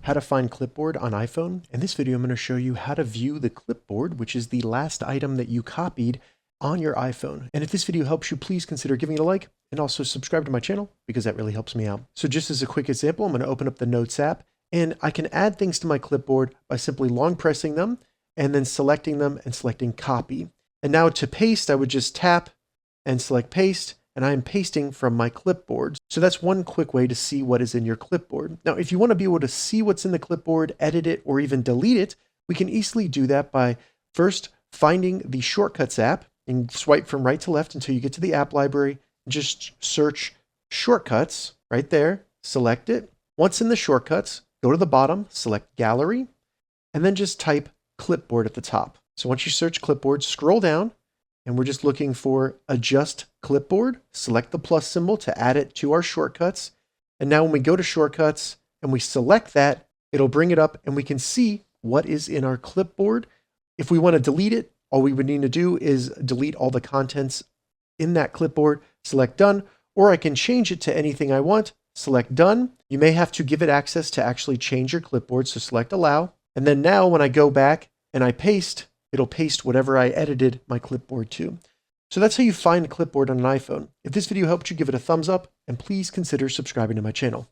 how to find Clipboard on iPhone. In this video, I'm going to show you how to view the clipboard, which is the last item that you copied on your iPhone. And if this video helps you, please consider giving it a like and also subscribe to my channel because that really helps me out. So just as a quick example, I'm going to open up the Notes app and I can add things to my clipboard by simply long pressing them and then selecting them and selecting copy. And now to paste, I would just tap and select paste, and I am pasting from my clipboard. So that's one quick way to see what is in your clipboard. Now, if you want to be able to see what's in the clipboard, edit it, or even delete it, we can easily do that by first finding the Shortcuts app and swipe from right to left until you get to the app library. Just search Shortcuts right there, select it. Once in the Shortcuts, go to the bottom, select Gallery, and then just type Clipboard at the top. So once you search Clipboard, scroll down, and we're just looking for Adjust Clipboard. Select the plus symbol to add it to our shortcuts. And now when we go to Shortcuts and we select that, it'll bring it up and we can see what is in our clipboard. If we want to delete it, all we would need to do is delete all the contents in that clipboard, select Done, or I can change it to anything I want, select Done. You may have to give it access to actually change your clipboard, so select Allow. And then now when I go back and I paste, it'll paste whatever I edited my clipboard to. So that's how you find Clipboard on an iPhone. If this video helped you, give it a thumbs up, and please consider subscribing to my channel.